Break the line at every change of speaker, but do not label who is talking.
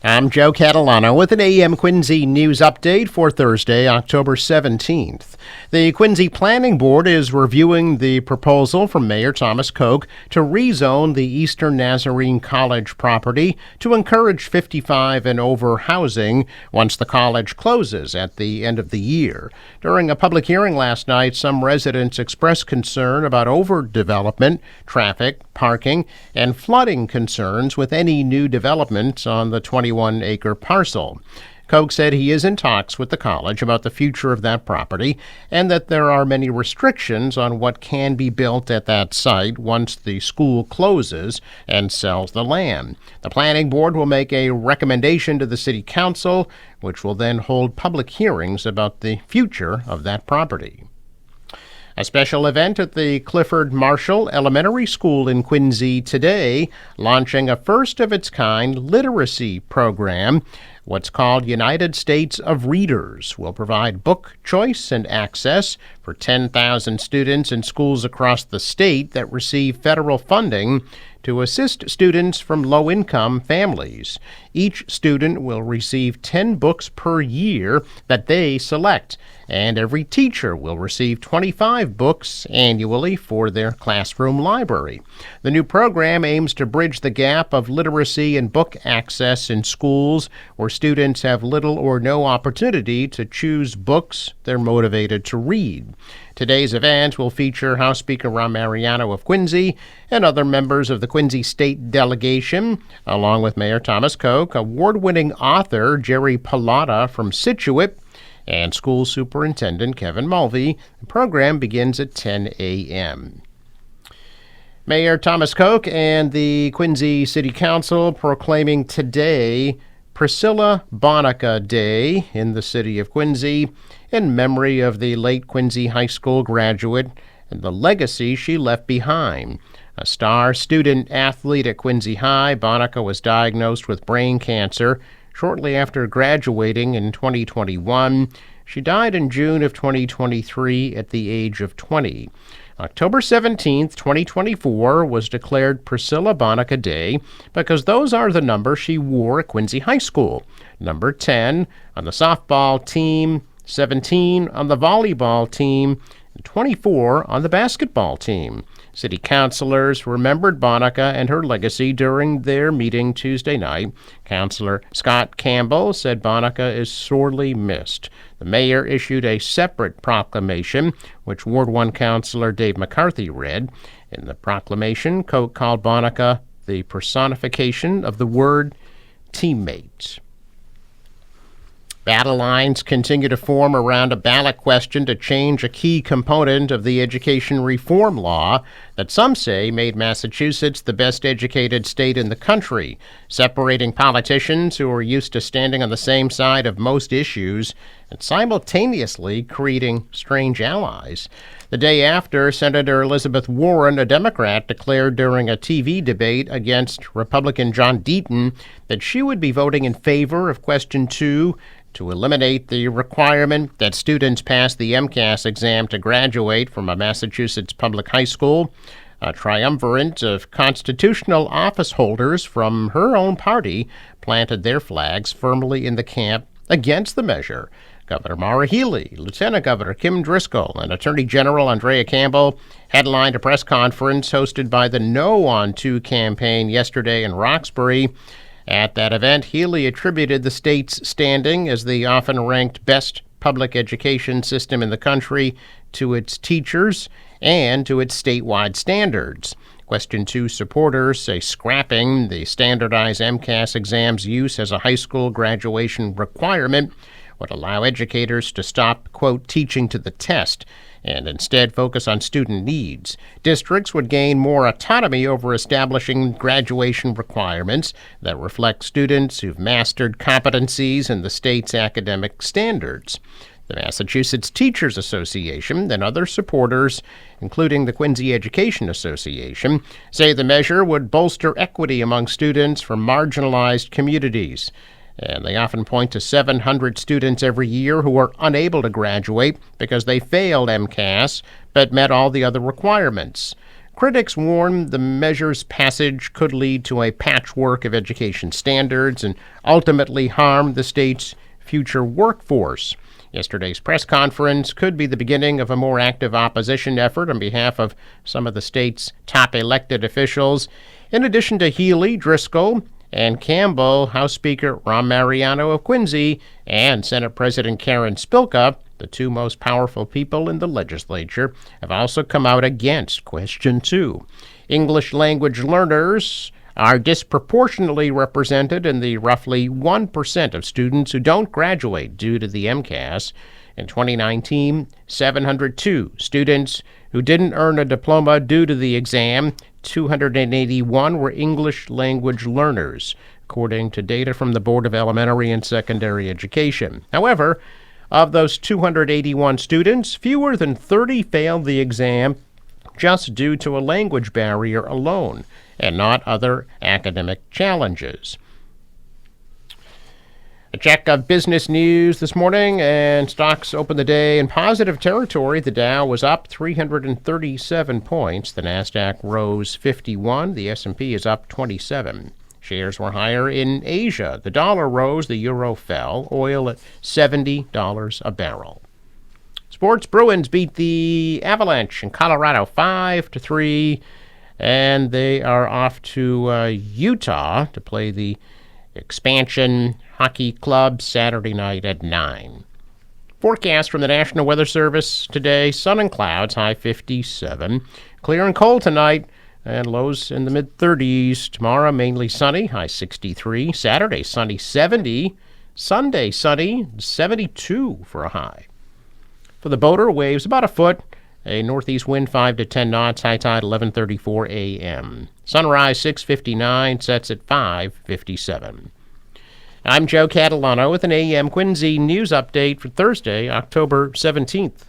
I'm Joe Catalano with an AM Quincy news update for Thursday, October 17th. The Quincy Planning Board is reviewing the proposal from Mayor Thomas Koch to rezone the Eastern Nazarene College property to encourage 55 and over housing once the college closes at the end of the year. During a public hearing last night, some residents expressed concern about overdevelopment, traffic, parking, and flooding concerns with any new development on the 21-acre parcel. Koch said he is in talks with the college about the future of that property and that there are many restrictions on what can be built at that site once the school closes and sells the land. The planning board will make a recommendation to the city council, which will then hold public hearings about the future of that property. A special event at the Clifford Marshall Elementary School in Quincy today, launching a first-of-its-kind literacy program. What's called United States of Readers will provide book choice and access for 10,000 students in schools across the state that receive federal funding to assist students from low-income families. Each student will receive 10 books per year that they select, and every teacher will receive 25 books annually for their classroom library. The new program aims to bridge the gap of literacy and book access in schools where students have little or no opportunity to choose books they're motivated to read. Today's event will feature House Speaker Ron Mariano of Quincy and other members of the Quincy State Delegation, along with Mayor Thomas Koch, award-winning author Jerry Pallotta from Scituate, and School Superintendent Kevin Mulvey. The program begins at 10 a.m. Mayor Thomas Koch and the Quincy City Council proclaiming today Priscilla Bonica Day in the city of Quincy in memory of the late Quincy High School graduate and the legacy she left behind. A star student athlete at Quincy High, Bonica was diagnosed with brain cancer shortly after graduating in 2021. She died in June of 2023 at the age of 20. October 17th, 2024 was declared Priscilla Bonica Day because those are the numbers she wore at Quincy High School. Number 10 on the softball team, 17 on the volleyball team, and 24 on the basketball team. City councilors remembered Bonica and her legacy during their meeting Tuesday night. Councilor Scott Campbell said Bonica is sorely missed. The mayor issued a separate proclamation, which Ward 1 Councilor Dave McCarthy read. In the proclamation, Koch called Bonica the personification of the word teammate. Battle lines continue to form around a ballot question to change a key component of the education reform law that some say made Massachusetts the best educated state in the country, separating politicians who are used to standing on the same side of most issues and simultaneously creating strange allies. The day after, Senator Elizabeth Warren, a Democrat, declared during a TV debate against Republican John Deaton that she would be voting in favor of Question 2 to eliminate the requirement that students pass the MCAS exam to graduate from a Massachusetts public high school. A triumvirate of constitutional office holders from her own party planted their flags firmly in the camp against the measure. Governor Maura Healey, Lieutenant Governor Kim Driscoll, and Attorney General Andrea Campbell headlined a press conference hosted by the No on 2 campaign yesterday in Roxbury. At that event, Healey attributed the state's standing as the often ranked best public education system in the country to its teachers and to its statewide standards. Question 2 supporters say scrapping the standardized MCAS exam's use as a high school graduation requirement would allow educators to stop, quote, teaching to the test and instead focus on student needs. Districts would gain more autonomy over establishing graduation requirements that reflect students who've mastered competencies in the state's academic standards. The Massachusetts Teachers Association and other supporters, including the Quincy Education Association, say the measure would bolster equity among students from marginalized communities. And they often point to 700 students every year who are unable to graduate because they failed MCAS but met all the other requirements. Critics warn the measure's passage could lead to a patchwork of education standards and ultimately harm the state's future workforce. Yesterday's press conference could be the beginning of a more active opposition effort on behalf of some of the state's top elected officials. In addition to Healy, Driscoll, and Campbell, House Speaker Rahm Mariano of Quincy and Senate President Karen Spilka, the two most powerful people in the legislature, have also come out against Question 2. English language learners are disproportionately represented in the roughly 1% of students who don't graduate due to the MCAS. In 2019, 702 students who didn't earn a diploma due to the exam. 281 were English language learners, according to data from the Board of Elementary and Secondary Education. However, of those 281 students, fewer than 30 failed the exam just due to a language barrier alone, and not other academic challenges. A check of business news this morning, and stocks opened the day in positive territory. The Dow was up 337 points. The Nasdaq rose 51. The S&P is up 27. Shares were higher in Asia. The dollar rose, the euro fell. Oil at $70 a barrel. Sports: Bruins beat the Avalanche in Colorado 5-3, and they are off to Utah to play the Expansion Hockey Club Saturday night at 9. Forecast from the National Weather Service today: sun and clouds, high 57. Clear and cold tonight, and lows in the mid-30s. Tomorrow, mainly sunny, high 63. Saturday, sunny, 70. Sunday, sunny, 72 for a high. For the boater, waves about a foot. A northeast wind 5 to 10 knots. High tide 11:34 a.m. Sunrise 6:59. Sets at 5:57. I'm Joe Catalano with an AM Quincy news update for Thursday, October 17th.